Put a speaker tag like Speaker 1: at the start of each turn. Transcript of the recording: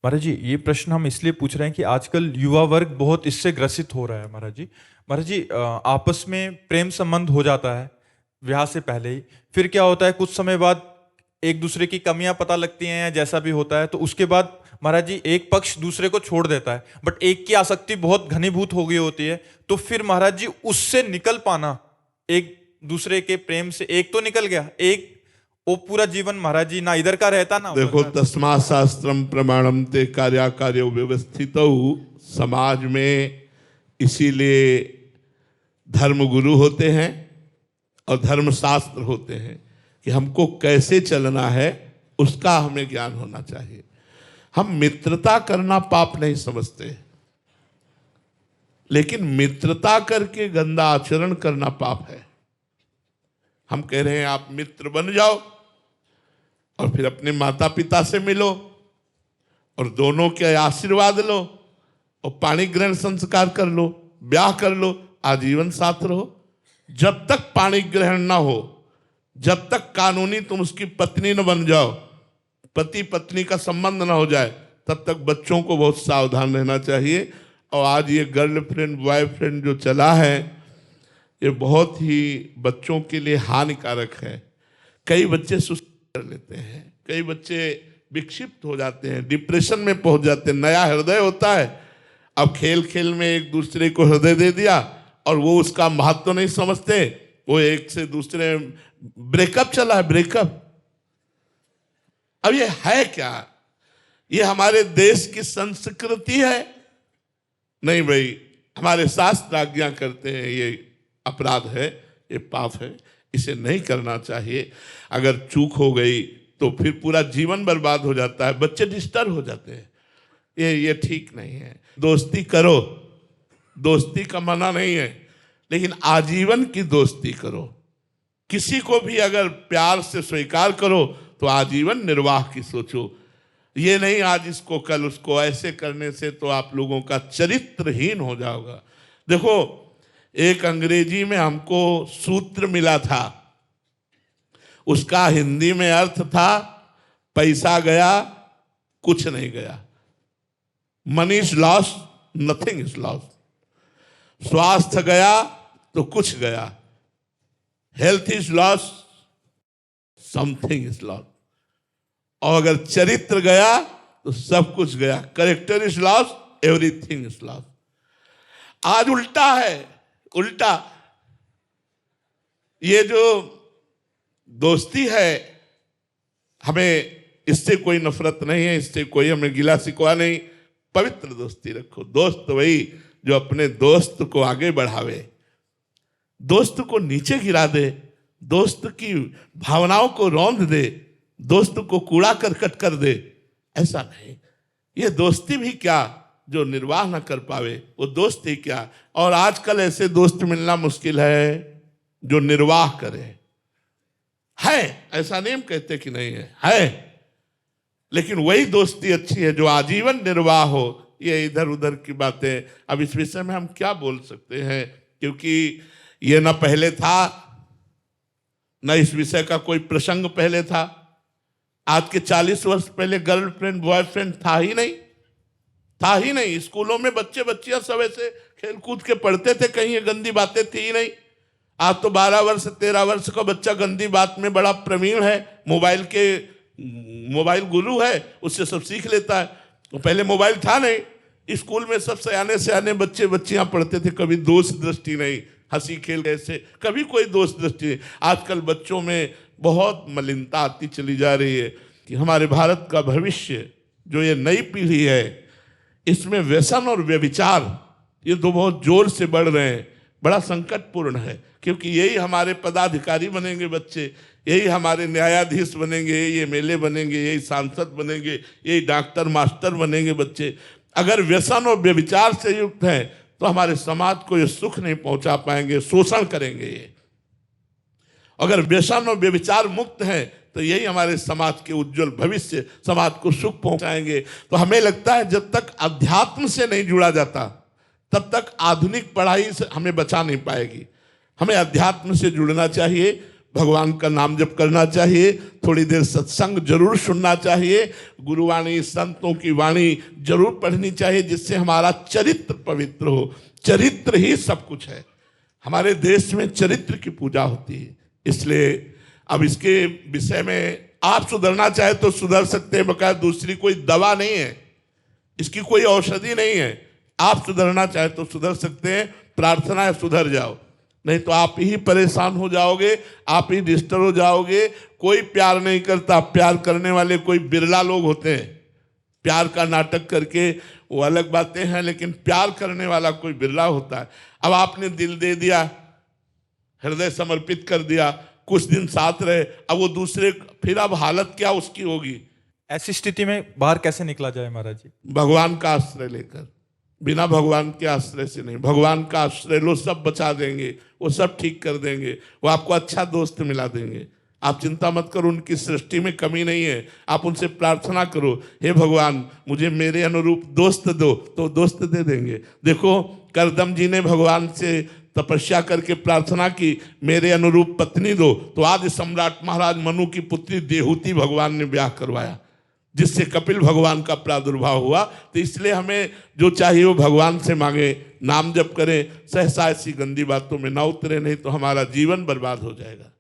Speaker 1: महाराज जी, ये प्रश्न हम इसलिए पूछ रहे हैं कि आजकल युवा वर्ग बहुत इससे ग्रसित हो रहा है महाराज जी। महाराज जी, आपस में प्रेम संबंध हो जाता है ब्याह से पहले ही। फिर क्या होता है, कुछ समय बाद एक दूसरे की कमियां पता लगती हैं या जैसा भी होता है, तो उसके बाद महाराज जी एक पक्ष दूसरे को छोड़ देता है, बट एक की आसक्ति बहुत घनीभूत हो गई होती है। तो फिर महाराज जी उससे निकल पाना, एक दूसरे के प्रेम से एक तो निकल गया, एक वो पूरा जीवन महाराज जी ना इधर का रहता ना उधर
Speaker 2: देखो,
Speaker 1: का।
Speaker 2: तस्मा शास्त्रम प्रमाणम ते कार्य व्यवस्थित समाज में इसीलिए धर्म गुरु होते हैं और धर्म शास्त्र होते हैं कि हमको कैसे चलना है उसका हमें ज्ञान होना चाहिए। हम मित्रता करना पाप नहीं समझते, लेकिन मित्रता करके गंदा आचरण करना पाप है। हम कह रहे हैं आप मित्र बन जाओ और फिर अपने माता पिता से मिलो और दोनों के आशीर्वाद लो और पाणी ग्रहण संस्कार कर लो, ब्याह कर लो, आजीवन साथ रहो। जब तक पाणी ग्रहण ना हो, जब तक कानूनी तुम उसकी पत्नी न बन जाओ, पति पत्नी का संबंध ना हो जाए, तब तक बच्चों को बहुत सावधान रहना चाहिए। और आज ये गर्लफ्रेंड बॉयफ्रेंड जो चला है, ये बहुत ही बच्चों के लिए हानिकारक है। कई बच्चे सुसाइड कर लेते हैं, कई बच्चे विक्षिप्त हो जाते हैं, डिप्रेशन में पहुंच जाते हैं। नया हृदय होता है, अब खेल खेल में एक दूसरे को हृदय दे दिया और वो उसका महत्व तो नहीं समझते, वो एक से दूसरे ब्रेकअप चला है, ब्रेकअप। अब ये है क्या? ये हमारे देश की संस्कृति है? नहीं भाई, हमारे शास्त्र आज्ञा करते हैं ये अपराध है, ये पाप है, इसे नहीं करना चाहिए। अगर चूक हो गई तो फिर पूरा जीवन बर्बाद हो जाता है, बच्चे डिस्टर्ब हो जाते हैं। ये ठीक नहीं है। दोस्ती करो, दोस्ती का मना नहीं है, लेकिन आजीवन की दोस्ती करो। किसी को भी अगर प्यार से स्वीकार करो तो आजीवन निर्वाह की सोचो। ये नहीं आज इसको कल उसको, ऐसे करने से तो आप लोगों का चरित्रहीन हो जाओगा। देखो, एक अंग्रेजी में हमको सूत्र मिला था, उसका हिंदी में अर्थ था पैसा गया कुछ नहीं गया। Money is loss, nothing is loss. स्वास्थ्य गया तो कुछ गया। Health is loss, something is loss. और अगर चरित्र गया तो सब कुछ गया। Character is loss, everything is loss. आज उल्टा है, उल्टा। ये जो दोस्ती है, हमें इससे कोई नफरत नहीं है, इससे कोई हमें गिला शिकवा नहीं। पवित्र दोस्ती रखो। दोस्त वही जो अपने दोस्त को आगे बढ़ावे, दोस्त को नीचे गिरा दे, दोस्त की भावनाओं को रौंद दे, दोस्त को कूड़ा करकट कर दे, ऐसा नहीं। ये दोस्ती भी क्या जो निर्वाह ना कर पावे, वो दोस्ती क्या। और आजकल ऐसे दोस्त मिलना मुश्किल है जो निर्वाह करे। है, ऐसा नहीं हम कहते कि नहीं है, लेकिन वही दोस्ती अच्छी है जो आजीवन निर्वाह हो। ये इधर उधर की बातें, अब इस विषय में हम क्या बोल सकते हैं, क्योंकि ये ना पहले था, ना इस विषय का कोई प्रसंग पहले था। आज के 40 वर्ष पहले गर्लफ्रेंड बॉयफ्रेंड था ही नहीं, था ही नहीं। स्कूलों में बच्चे बच्चियां सब ऐसे खेल कूद के पढ़ते थे, कहीं ये गंदी बातें थी ही नहीं। आज तो 12 वर्ष 13 वर्ष का बच्चा गंदी बात में बड़ा प्रवीण है, मोबाइल गुरु है, उससे सब सीख लेता है। तो पहले मोबाइल था नहीं, स्कूल में सब सयाने सयाने बच्चे बच्चियां पढ़ते थे, कभी दोष दृष्टि नहीं, हंसी खेल कैसे, कभी कोई दोष दृष्टि नहीं। आजकल बच्चों में बहुत मलिनता आती चली जा रही है कि हमारे भारत का भविष्य जो ये नई पीढ़ी है, इसमें व्यसन और व्यभिचार ये दो बहुत जोर से बढ़ रहे हैं। बड़ा संकटपूर्ण है, क्योंकि यही हमारे पदाधिकारी बनेंगे बच्चे, यही हमारे न्यायाधीश बनेंगे, यही एमएलए बनेंगे, यही सांसद बनेंगे, यही डॉक्टर मास्टर बनेंगे बच्चे। अगर व्यसन और व्यभिचार से युक्त हैं तो हमारे समाज को ये सुख नहीं पहुंचा पाएंगे, शोषण करेंगे ये। अगर व्यसन और व्यभिचार मुक्त हैं तो यही हमारे समाज के उज्जवल भविष्य, समाज को सुख पहुंचाएंगे। तो हमें लगता है जब तक अध्यात्म से नहीं जुड़ा जाता तब तक आधुनिक पढ़ाई से हमें बचा नहीं पाएगी। हमें अध्यात्म से जुड़ना चाहिए, भगवान का नाम जप करना चाहिए, थोड़ी देर सत्संग जरूर सुनना चाहिए, गुरुवाणी संतों की वाणी जरूर पढ़नी चाहिए, जिससे हमारा चरित्र पवित्र हो। चरित्र ही सब कुछ है। हमारे देश में चरित्र की पूजा होती है, इसलिए अब इसके विषय में आप सुधरना चाहे तो सुधर सकते हैं, बकाया दूसरी कोई दवा नहीं है, इसकी कोई औषधि नहीं है। आप सुधरना चाहे तो सुधर सकते हैं, प्रार्थना है सुधर जाओ, नहीं तो आप ही परेशान हो जाओगे, आप ही डिस्टर्ब हो जाओगे। कोई प्यार नहीं करता, प्यार करने वाले कोई बिरला लोग होते हैं। प्यार का नाटक करके वो अलग बातें हैं, लेकिन प्यार करने वाला कोई बिरला होता है। अब आपने दिल दे दिया, हृदय समर्पित कर दिया, कुछ दिन साथ रहे, अब वो दूसरे, फिर अब हालत क्या उसकी होगी।
Speaker 1: ऐसी स्थिति में बाहर कैसे निकला जाए महाराज जी?
Speaker 2: भगवान का आश्रय लेकर, बिना भगवान के आश्रय से नहीं। भगवान का आश्रय लो, सब बचा देंगे, वो सब ठीक कर देंगे, वो आपको अच्छा दोस्त मिला देंगे। आप चिंता मत करो, उनकी सृष्टि में कमी नहीं है। आप उनसे प्रार्थना करो, हे भगवान मुझे मेरे अनुरूप दोस्त दो, तो दोस्त दे देंगे। देखो करदम जी ने भगवान से तपस्या करके प्रार्थना की, मेरे अनुरूप पत्नी दो, तो आदि सम्राट महाराज मनु की पुत्री देहूति भगवान ने ब्याह करवाया, जिससे कपिल भगवान का प्रादुर्भाव हुआ। तो इसलिए हमें जो चाहिए वो भगवान से मांगे, नाम जप करें, सहसा ऐसी गंदी बातों में ना उतरे, नहीं तो हमारा जीवन बर्बाद हो जाएगा।